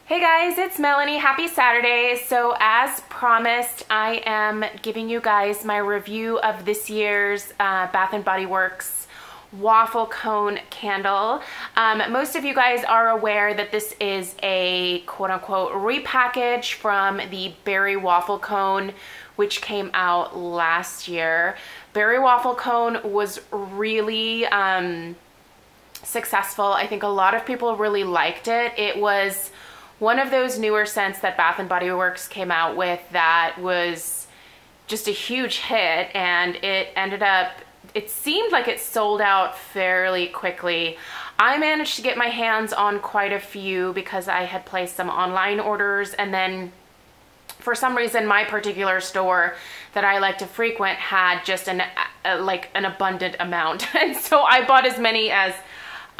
Hey guys, it's Melanie. Happy Saturday. So as promised, I am giving you guys my review of this year's Bath & Body Works waffle cone candle. Most of you guys are aware that this is a quote-unquote repackage from the berry waffle cone, which came out last year. Berry waffle cone was really successful. I think a lot of people really liked it. It was one of those newer scents that Bath & Body Works came out with that was just a huge hit, and it seemed like it sold out fairly quickly. I managed to get my hands on quite a few because I had placed some online orders, and then for some reason my particular store that I like to frequent had just an abundant amount. And so I bought as many as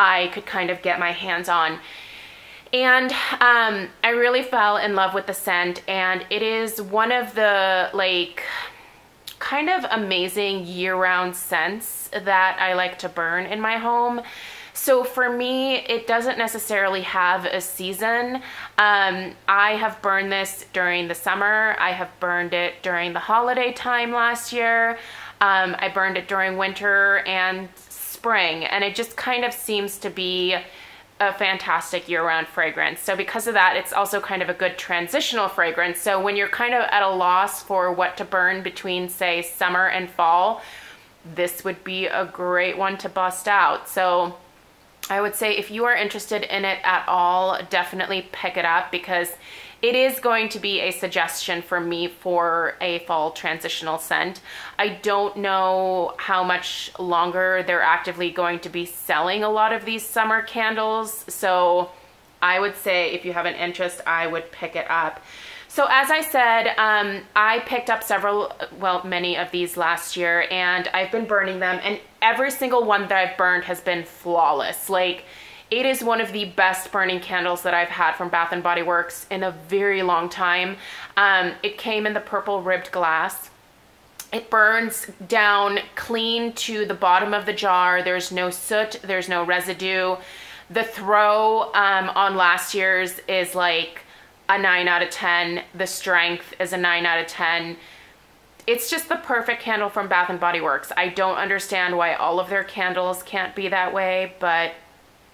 I could kind of get my hands on. And I really fell in love with the scent, and it is one of the kind of amazing year-round scents that I like to burn in my home. So for me, it doesn't necessarily have a season. I have burned this during the summer. I have burned it during the holiday time last year. I burned it during winter and spring, and it just kind of seems to be a fantastic year-round fragrance. So because of that, it's also kind of a good transitional fragrance. So when you're kind of at a loss for what to burn between, say, summer and fall, this would be a great one to bust out. So I would say if you are interested in it at all, definitely pick it up, because it is going to be a suggestion for me for a fall transitional scent. I don't know how much longer they're actively going to be selling a lot of these summer candles, so I would say if you have an interest, I would pick it up. So as I said, I picked up many of these last year, and I've been burning them, and every single one that I've burned has been flawless. It is one of the best burning candles that I've had from Bath & Body Works in a very long time. It came in the purple ribbed glass. It burns down clean to the bottom of the jar. There's no soot, there's no residue. The throw on last year's is like a 9 out of 10. The strength is a 9 out of 10. It's just the perfect candle from Bath & Body Works. I don't understand why all of their candles can't be that way, but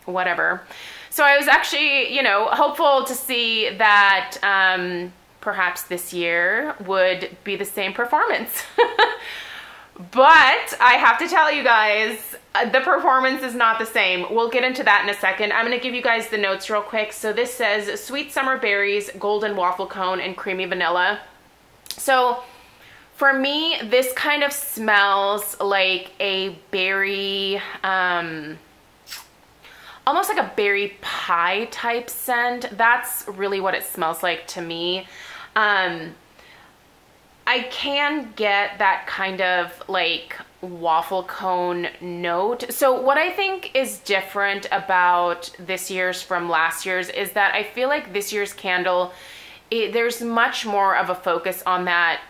whatever. So I was actually, hopeful to see that perhaps this year would be the same performance. But I have to tell you guys, the performance is not the same. We'll get into that in a second. I'm going to give you guys the notes real quick. So this says sweet summer berries, golden waffle cone, and creamy vanilla. So for me, this kind of smells like a berry, almost like a berry pie type scent. That's really what it smells like to me. I can get that kind of waffle cone note. So what I think is different about this year's from last year's is that I feel like this year's candle, there's much more of a focus on that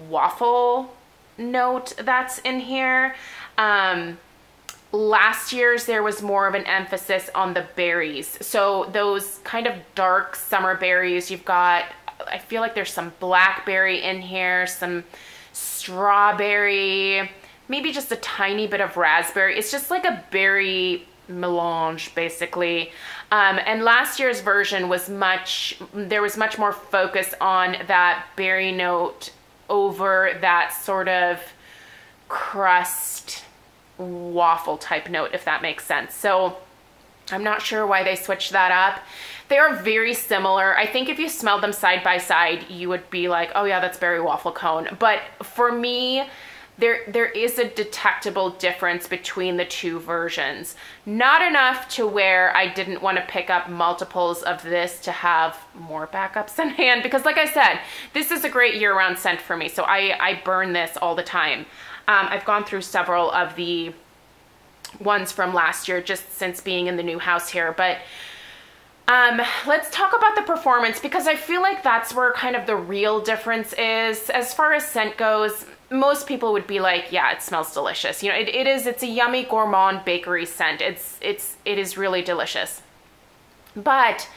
waffle note that's in here. Last year's, there was more of an emphasis on the berries. So those kind of dark summer berries, you've got, I feel like there's some blackberry in here, some strawberry, maybe just a tiny bit of raspberry. It's just like a berry melange, basically. And last year's version was there was much more focus on that berry note over that sort of crust waffle type note, if that makes sense. So I'm not sure why they switched that up. They are very similar. I think if you smelled them side by side, you would be like, oh yeah, that's berry waffle cone. But for me, there is a detectable difference between the two versions. Not enough to where I didn't want to pick up multiples of this to have more backups in hand, because like I said, this is a great year-round scent for me. So I burn this all the time. I've gone through several of the ones from last year just since being in the new house here, but let's talk about the performance, because I feel like that's where kind of the real difference is. As far as scent goes, most people would be like, yeah, it smells delicious. It's a yummy gourmand bakery scent. It is really delicious. But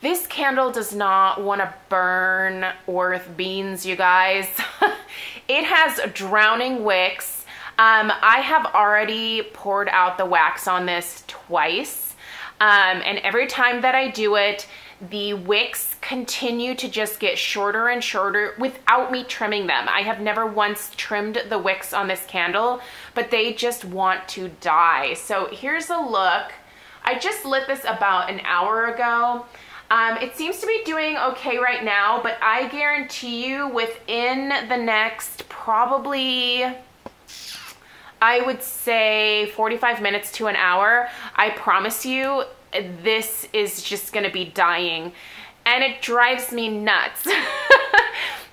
This candle does not want to burn worth beans, you guys. It has drowning wicks. I have already poured out the wax on this twice. And every time that I do it, the wicks continue to just get shorter and shorter without me trimming them. I have never once trimmed the wicks on this candle, but they just want to die. So here's a look. I just lit this about an hour ago. It seems to be doing okay right now, but I guarantee you within the next probably, I would say 45 minutes to an hour, I promise you, this is just gonna be dying. And it drives me nuts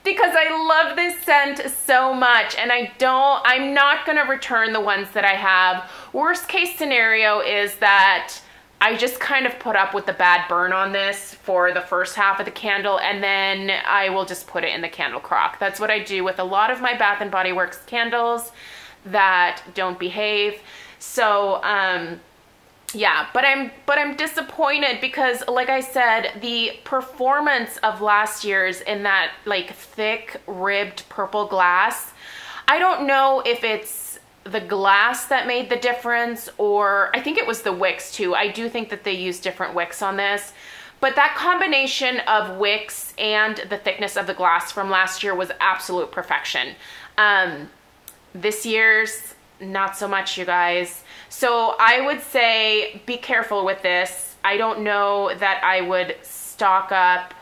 because I love this scent so much, and I'm not gonna return the ones that I have. Worst case scenario is that I just kind of put up with the bad burn on this for the first half of the candle, and then I will just put it in the candle crock. That's what I do with a lot of my Bath & Body Works candles that don't behave. So, yeah, but I'm disappointed because, like I said, the performance of last year's in that like thick ribbed purple glass, I don't know if it's the glass that made the difference, or I think it was the wicks too. I do think that they used different wicks on this, but that combination of wicks and the thickness of the glass from last year was absolute perfection. This year's not so much, you guys. So I would say be careful with this. I don't know that I would stock up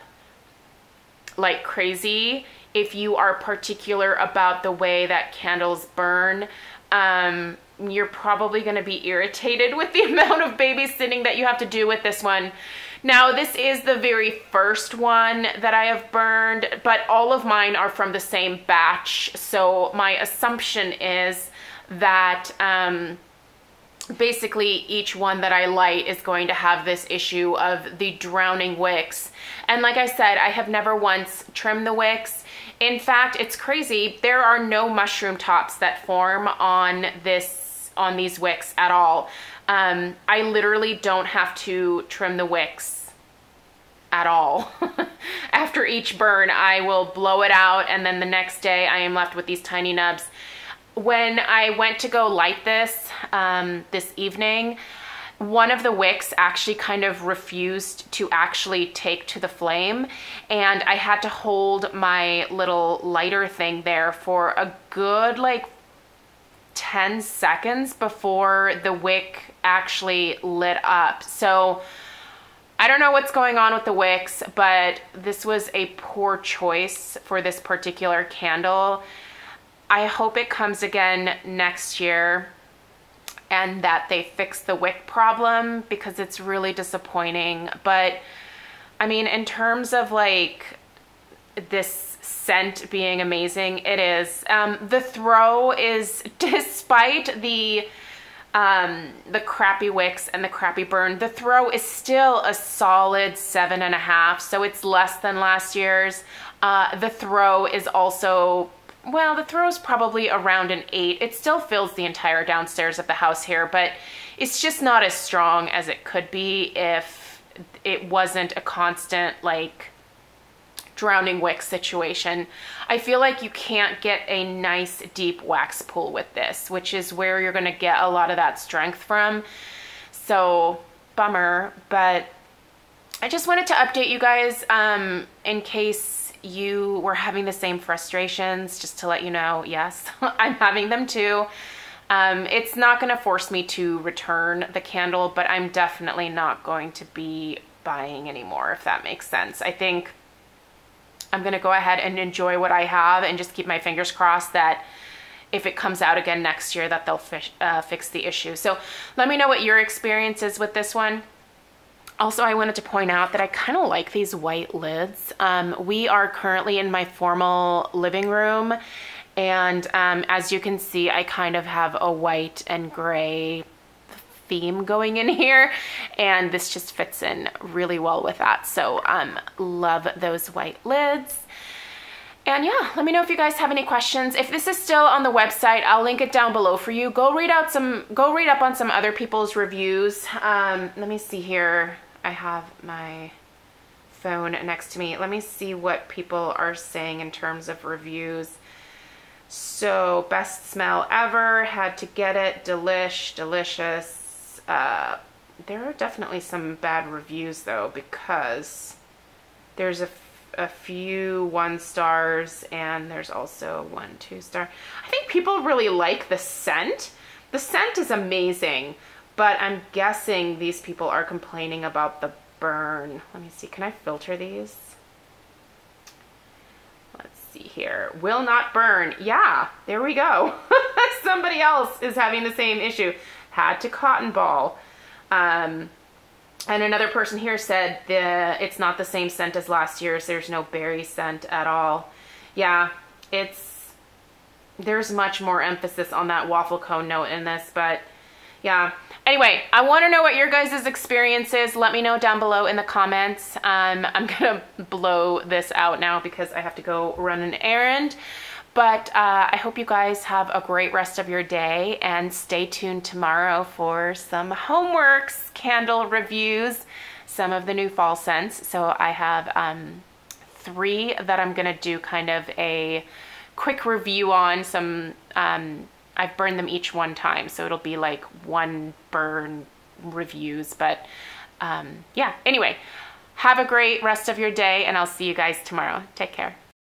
like crazy if you are particular about the way that candles burn. You're probably going to be irritated with the amount of babysitting that you have to do with this one. Now, this is the very first one that I have burned, but all of mine are from the same batch. So my assumption is that basically each one that I light is going to have this issue of the drowning wicks. And like I said, I have never once trimmed the wicks. In fact, it's crazy. There are no mushroom tops that form on these wicks at all. I literally don't have to trim the wicks at all. After each burn, I will blow it out, and then the next day I am left with these tiny nubs. When I went to go light this this evening, one of the wicks actually kind of refused to actually take to the flame, and I had to hold my little lighter thing there for a good like 10 seconds before the wick actually lit up. So I don't know what's going on with the wicks, but this was a poor choice for this particular candle. I hope it comes again next year and that they fix the wick problem, because it's really disappointing. But I mean, in terms of like this scent being amazing, it is. The throw is, despite the crappy wicks and the crappy burn, the throw is still a solid 7.5, so it's less than last year's. The throw is also, well, the throw is probably around an 8. It still fills the entire downstairs of the house here, but it's just not as strong as it could be if it wasn't a constant like drowning wick situation. I feel like you can't get a nice deep wax pull with this, which is where you're gonna get a lot of that strength from. So bummer, but I just wanted to update you guys in case you were having the same frustrations, just to let you know, yes, I'm having them too. It's not gonna force me to return the candle, but I'm definitely not going to be buying anymore, if that makes sense. I think I'm gonna go ahead and enjoy what I have and just keep my fingers crossed that if it comes out again next year that they'll fix the issue. So let me know what your experience is with this one. Also, I wanted to point out that I kind of like these white lids. We are currently in my formal living room, and as you can see, I kind of have a white and gray theme going in here, and this just fits in really well with that. So love those white lids. And yeah, let me know if you guys have any questions. If this is still on the website, I'll link it down below for you. Go read up on some other people's reviews. Let me see here. I have my phone next to me. Let me see what people are saying in terms of reviews. So, best smell ever, had to get it, delicious. There are definitely some bad reviews though, because there's a few 1 stars and there's also 1 2 star. I think people really like the scent. The scent is amazing, but I'm guessing these people are complaining about the burn. Let me see, can I filter these? Let's see here. Will not burn. Yeah, there we go. Somebody else is having the same issue. Had to cotton ball. And another person here said it's not the same scent as last year's. There's no berry scent at all. Yeah, there's much more emphasis on that waffle cone note in this, but yeah. Anyway, I want to know what your guys' experience is. Let me know down below in the comments. I'm gonna blow this out now because I have to go run an errand. But I hope you guys have a great rest of your day, and stay tuned tomorrow for some homeworks, candle reviews, some of the new fall scents. So I have 3 that I'm gonna do kind of a quick review on. Some I've burned them each 1 time, so it'll be like 1 burn reviews. But yeah, anyway, have a great rest of your day, and I'll see you guys tomorrow. Take care.